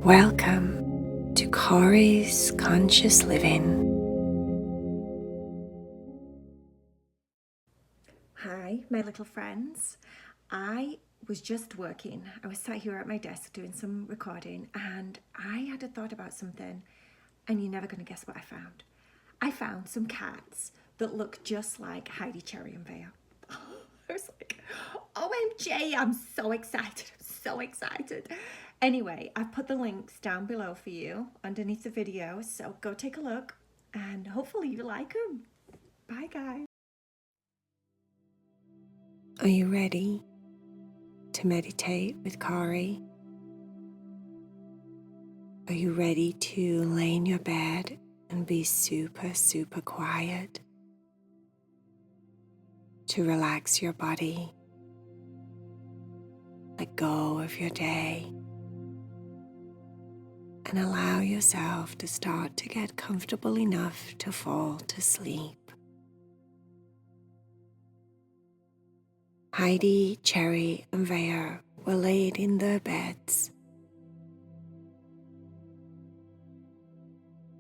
Welcome to Corey's Conscious Living. Hi, my little friends. I was just working. I was sat here at my desk doing some recording and I had a thought about something, and you're never going to guess what I found. I found some cats that look just like Heidi Cherry and Vaya. I was like, OMG, I'm so excited. I'm so excited. Anyway, I've put the links down below for you underneath the video, so go take a look and hopefully you like them. Bye, guys. Are you ready to meditate with Corey? Are you ready to lay in your bed and be super, super quiet? To relax your body, let go of your day, and allow yourself to start to get comfortable enough to fall to sleep. Heidi, Cherry, and Vaya were laid in their beds,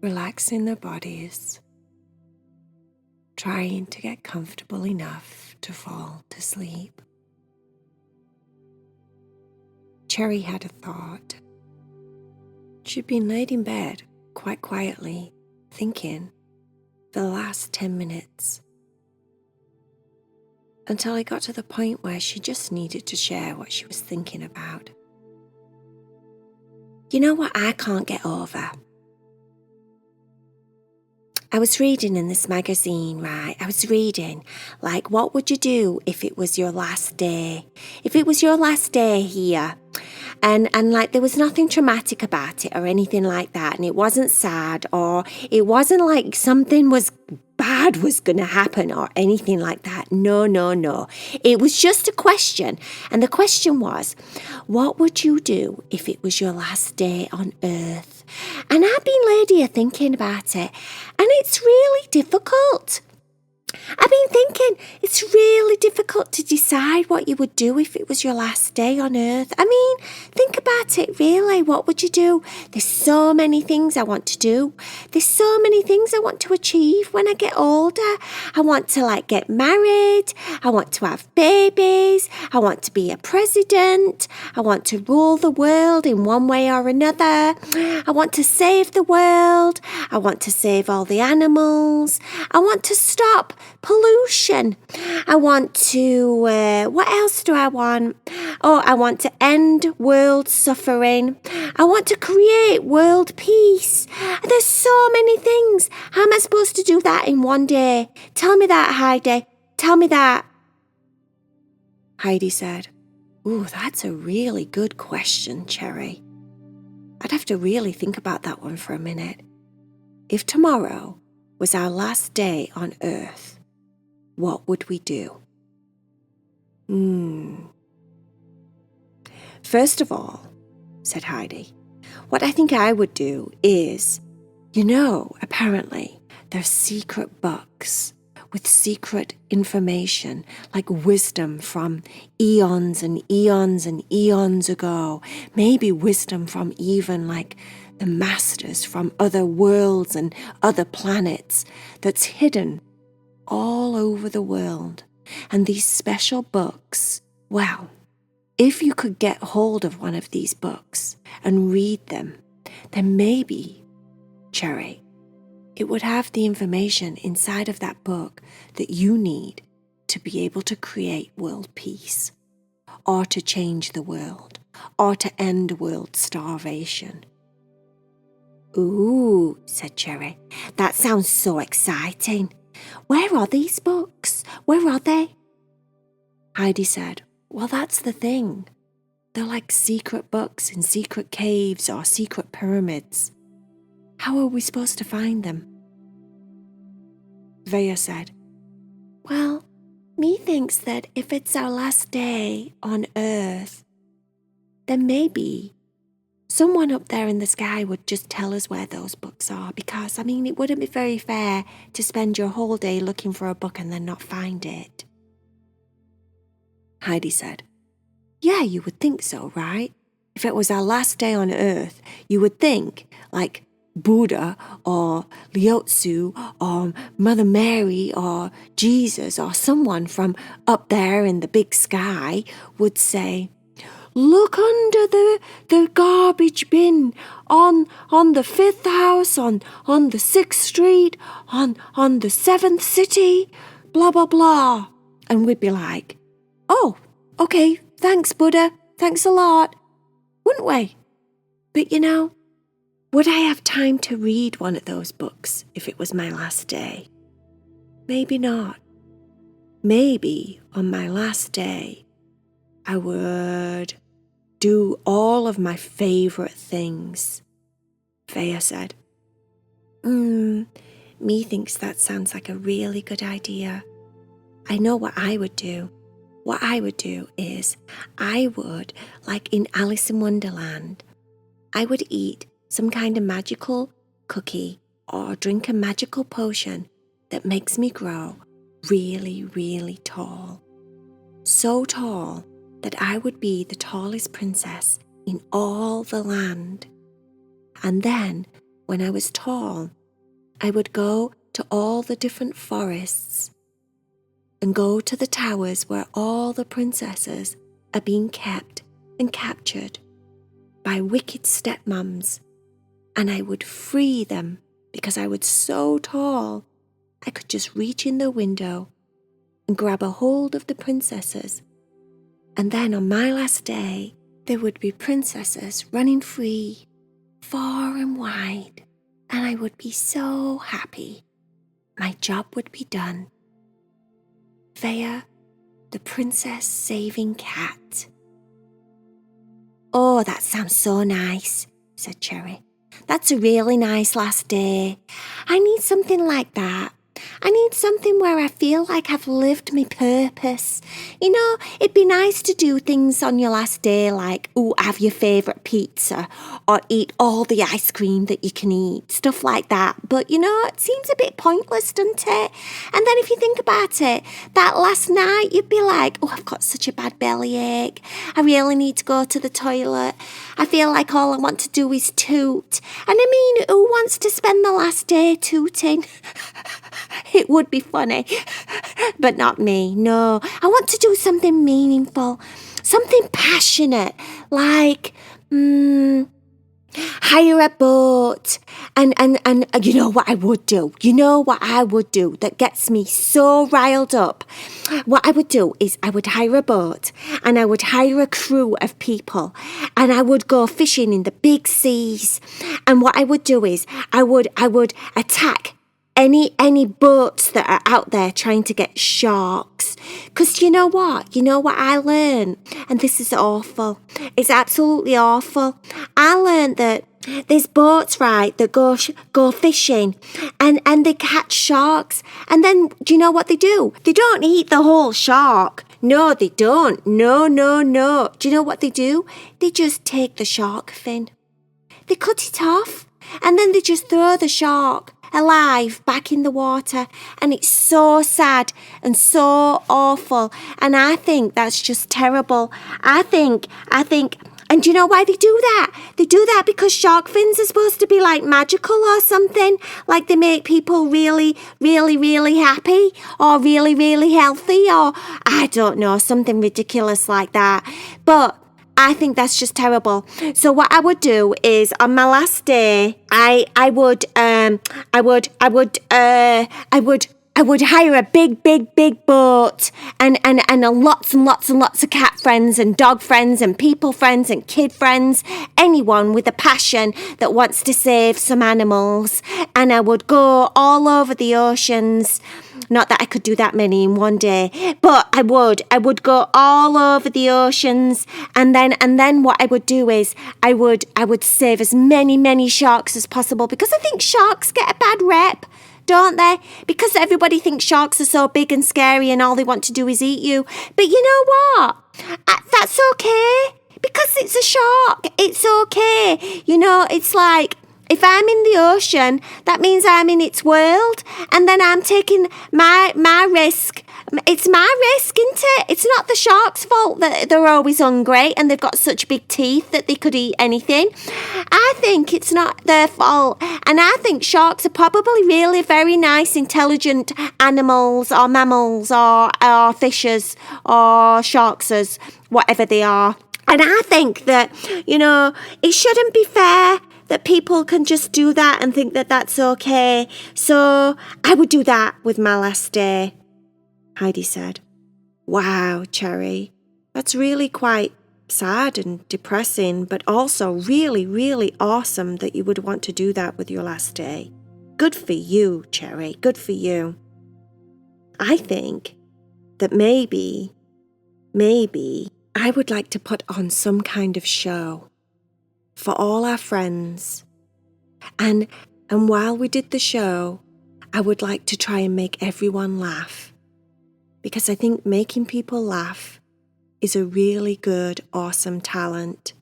relaxing their bodies, trying to get comfortable enough to fall to sleep. Cherry had a thought. She'd been laid in bed quite quietly, thinking for the last 10 minutes, until I got to the point where she just needed to share what she was thinking about. You know what I can't get over? I was reading in this magazine, right? I was reading, like, what would you do if it was your last day? If it was your last day here, and like there was nothing traumatic about it or anything like that, and it wasn't sad, or it wasn't like something was bad was going to happen or anything like that. No. It was just a question, and the question was, what would you do if it was your last day on earth? And I've been laid here thinking about it, and it's really difficult. I've been thinking it's really difficult to decide what you would do if it was your last day on earth. I mean, think about it really. What would you do? There's so many things I want to do. There's so many things I want to achieve when I get older. I want to get married. I want to have babies. I want to be a president. I want to rule the world in one way or another. I want to save the world. I want to save all the animals. I want to stop pollution. I want to, what else do I want? Oh, I want to end world suffering. I want to create world peace. There's so many things. How am I supposed to do that in one day? Tell me that, Heidi. Tell me that. Heidi said, "Ooh, that's a really good question, Cherry. I'd have to really think about that one for a minute. If tomorrow was our last day on Earth, what would we do?" First of all, said Heidi, what I think I would do is, apparently there's secret books with secret information, like wisdom from eons and eons and eons ago. Maybe wisdom from even the masters from other worlds and other planets that's hidden all over the world. And these special books, well, if you could get hold of one of these books and read them, then maybe, Cherry, it would have the information inside of that book that you need to be able to create world peace, or to change the world, or to end world starvation. Ooh, said Cherry, that sounds so exciting. Where are these books? Where are they? Heidi said, well, that's the thing. They're like secret books in secret caves or secret pyramids. How are we supposed to find them? Vaya said, well, me thinks that if it's our last day on Earth, then maybe someone up there in the sky would just tell us where those books are, because, it wouldn't be very fair to spend your whole day looking for a book and then not find it. Heidi said, yeah, you would think so, right? if it was our last day on earth, you would think like Buddha or Lao Tzu or Mother Mary or Jesus or someone from up there in the big sky would say, look under the garbage bin on the 5th house, on the 6th street, on the 7th city, blah, blah, blah. And we'd be like, oh, okay, thanks, Buddha, thanks a lot, wouldn't we? But would I have time to read one of those books if it was my last day? Maybe not. Maybe on my last day, I would do all of my favorite things. Vaya said, Me thinks that sounds like a really good idea. I know what I would do. What I would do is I would, like in Alice in Wonderland, I would eat some kind of magical cookie or drink a magical potion that makes me grow really, really tall. So tall that I would be the tallest princess in all the land. And then, when I was tall, I would go to all the different forests and go to the towers where all the princesses are being kept and captured by wicked stepmoms, and I would free them because I was so tall I could just reach in the window and grab a hold of the princesses. And then on my last day, there would be princesses running free, far and wide, and I would be so happy. My job would be done. Vaya, the princess saving cat. Oh, that sounds so nice, said Cherry. That's a really nice last day. I need something like that. I need something where I feel like I've lived my purpose. It'd be nice to do things on your last day like, have your favourite pizza or eat all the ice cream that you can eat, stuff like that. But, it seems a bit pointless, doesn't it? And then if you think about it, that last night you'd be like, I've got such a bad bellyache. I really need to go to the toilet. I feel like all I want to do is toot. And I mean, who wants to spend the last day tooting? It would be funny, but not me. No, I want to do something meaningful, something passionate, like hire a boat. And you know what I would do? That gets me so riled up? What I would do is I would hire a boat and I would hire a crew of people and I would go fishing in the big seas. And what I would do is I would attack any boats that are out there trying to get sharks. Because you know what I learned? And this is awful. It's absolutely awful. I learned that there's boats, right, that go fishing and they catch sharks. And then, do you know what they do? They don't eat the whole shark. No, they don't. No. Do you know what they do? They just take the shark fin. They cut it off and then they just throw the shark alive back in the water, and it's so sad and so awful, and I think that's just terrible. I think and do you know why they do that? They do that because shark fins are supposed to be like magical or something, like they make people really, really, really happy or really, really healthy, or I don't know, something ridiculous like that. But I think that's just terrible. So what I would do is on my last day, I would hire a big boat and lots and lots of cat friends and dog friends and people friends and kid friends, anyone with a passion that wants to save some animals. And I would go all over the oceans. Not that I could do that many in one day, but I would go all over the oceans, and then what I would do is I would save as many sharks as possible, because I think sharks get a bad rep, don't they? Because everybody thinks sharks are so big and scary and all they want to do is eat you. But you know what? That's okay, because it's a shark. It's okay. It's If I'm in the ocean, that means I'm in its world, and then I'm taking my risk. It's my risk, isn't it? It's not the sharks' fault that they're always hungry and they've got such big teeth that they could eat anything. I think it's not their fault. And I think sharks are probably really very nice, intelligent animals or mammals or fishes or sharkses, whatever they are. And I think that, it shouldn't be fair that people can just do that and think that that's okay. So I would do that with my last day. Heidi said. Wow, Cherry, that's really quite sad and depressing, but also really, really awesome that you would want to do that with your last day. Good for you, Cherry, good for you. I think that maybe I would like to put on some kind of show for all our friends. And while we did the show, I would like to try and make everyone laugh. Because I think making people laugh is a really good, awesome talent.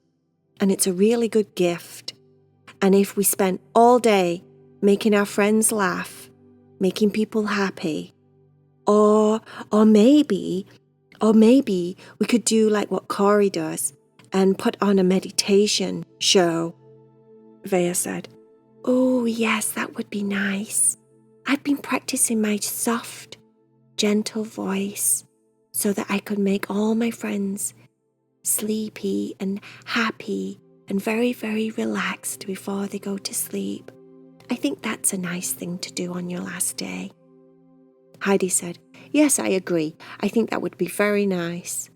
And it's a really good gift. And if we spent all day making our friends laugh, making people happy, or maybe we could do like what Corey does and put on a meditation show. Vaya said, oh yes, that would be nice. I've been practicing my soft, gentle voice so that I could make all my friends sleepy and happy and very, very relaxed before they go to sleep. I think that's a nice thing to do on your last day. Heidi said, yes, I agree. I think that would be very nice.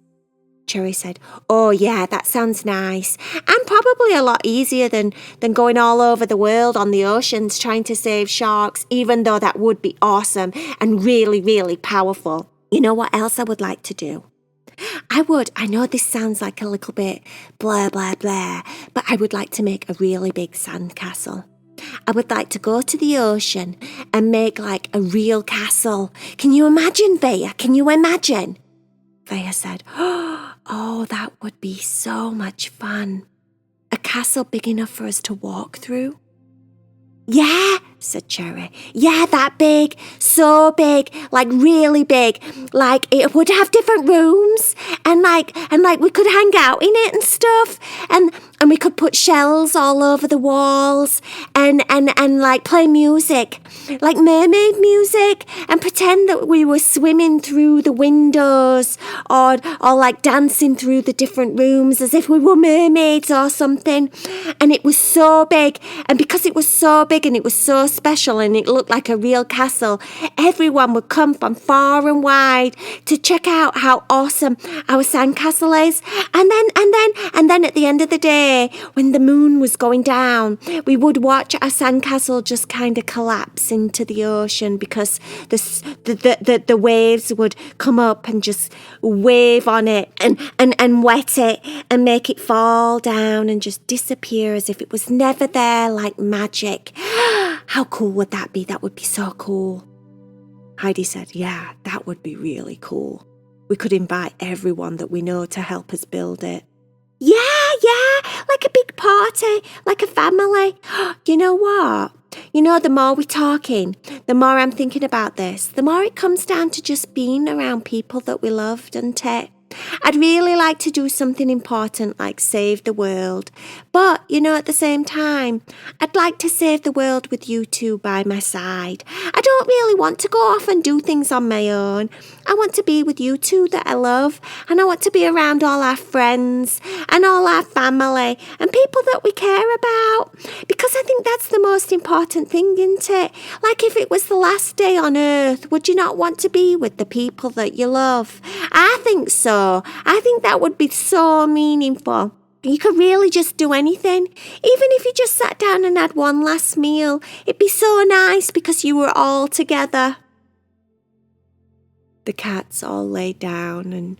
Cherry said, oh yeah, that sounds nice. And probably a lot easier than going all over the world on the oceans trying to save sharks, even though that would be awesome and really, really powerful. You know what else I would like to do? I know this sounds like a little bit blah, blah, blah, but I would like to make a really big sandcastle. I would like to go to the ocean and make like a real castle. Can you imagine, Vaya? Can you imagine? Vaya said, oh, that would be so much fun. A castle big enough for us to walk through? Yeah, said Cherry. Yeah, that big, so big, like really big. Like it would have different rooms and like we could hang out in it and stuff. And we could put shells all over the walls and like play music, like mermaid music, and pretend that we were swimming through the windows or like dancing through the different rooms as if we were mermaids or something. And it was so big, and because it was so big and it was so special and it looked like a real castle, everyone would come from far and wide to check out how awesome our sandcastle is. And then at the end of the day, when the moon was going down, we would watch our sandcastle just kind of collapse into the ocean because the waves would come up and just wave on it and wet it and make it fall down and just disappear as if it was never there, like magic. How cool would that be? That would be so cool. Heidi said, yeah, that would be really cool. We could invite everyone that we know to help us build it. Yeah, like a big party, like a family. You know what? The more we're talking, the more I'm thinking about this, the more it comes down to just being around people that we love, doesn't it? I'd really like to do something important like save the world. But, at the same time, I'd like to save the world with you two by my side. I don't really want to go off and do things on my own. I want to be with you two that I love, and I want to be around all our friends and all our family and people that we care about, because I think that's the most important thing, isn't it? Like if it was the last day on earth, would you not want to be with the people that you love? I think so. I think that would be so meaningful. You could really just do anything. Even if you just sat down and had one last meal, it'd be so nice because you were all together. The cats all lay down and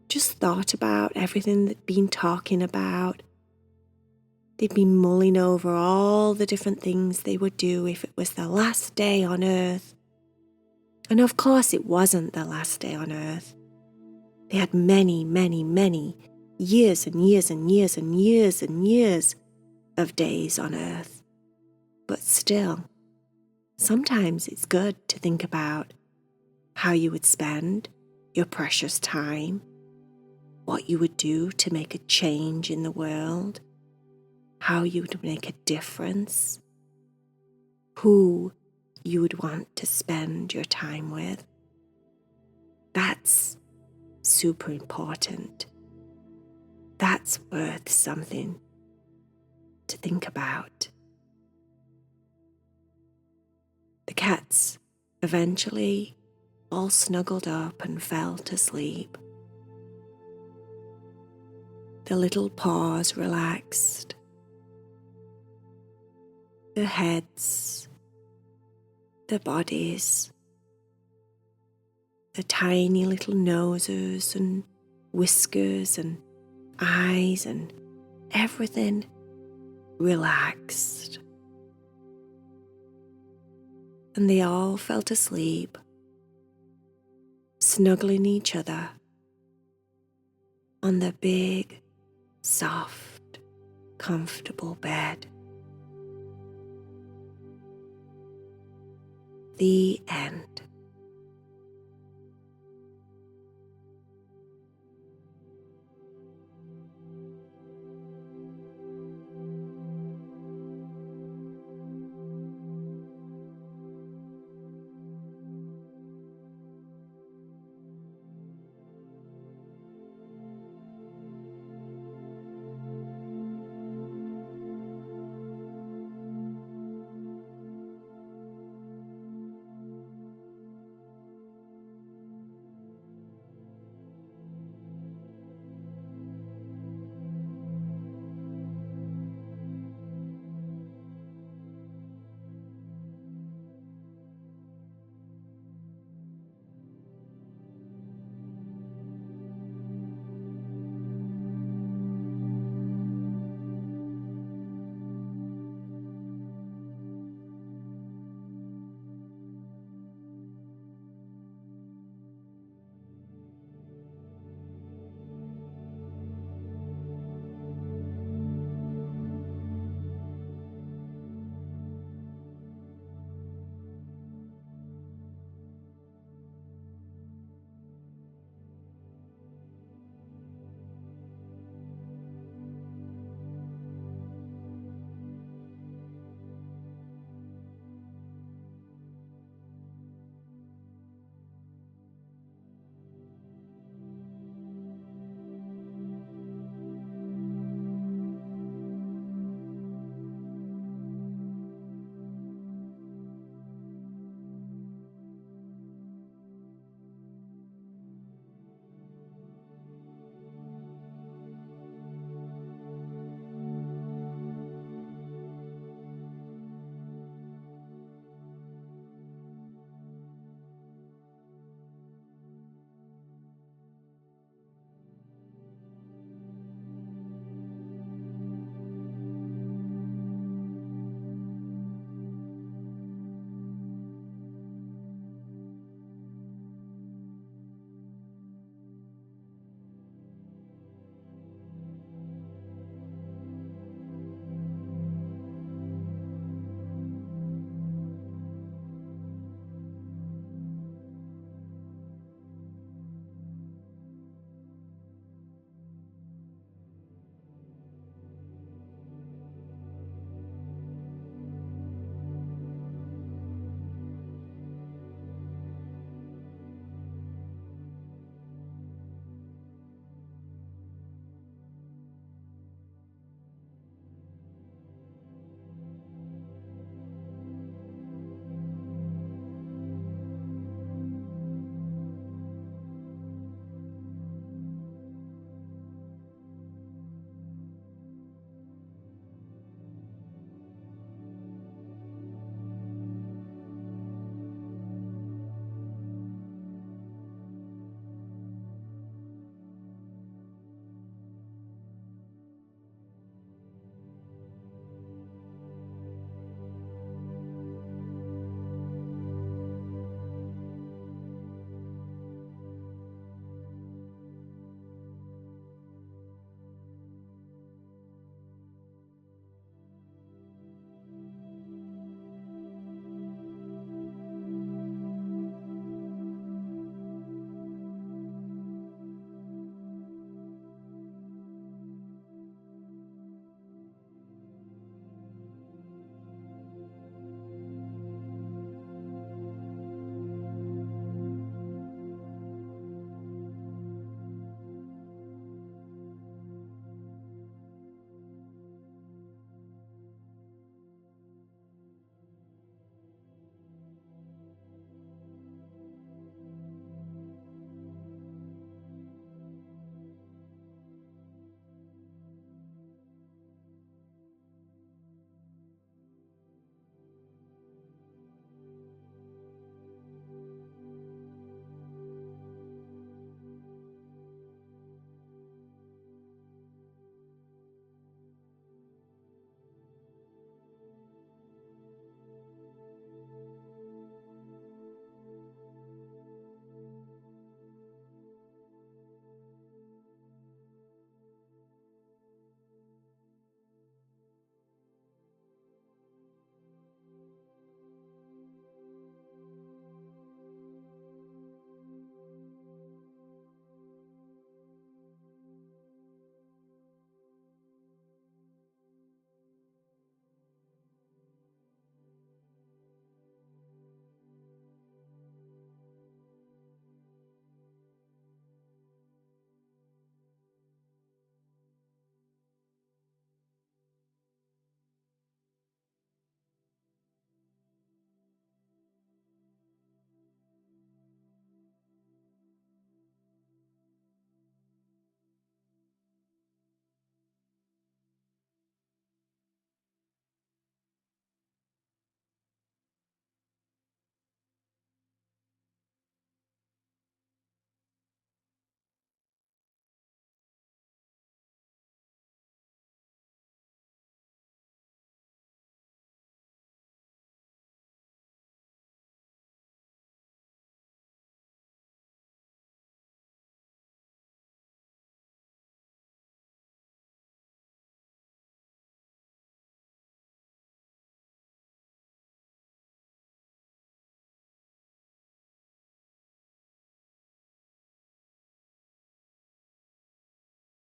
just thought about everything they'd been talking about. They'd been mulling over all the different things they would do if it was the last day on earth. And of course it wasn't the last day on earth. They had many, many, many years and years and years and years and years of days on earth. But still, sometimes it's good to think about how you would spend your precious time, what you would do to make a change in the world, how you would make a difference, who you would want to spend your time with. That's super important. That's worth something to think about. The cats eventually all snuggled up and fell to sleep. The little paws relaxed, their heads, their bodies, the tiny little noses and whiskers and eyes and everything relaxed. And they all fell to sleep, snuggling each other on the big, soft, comfortable bed. The end.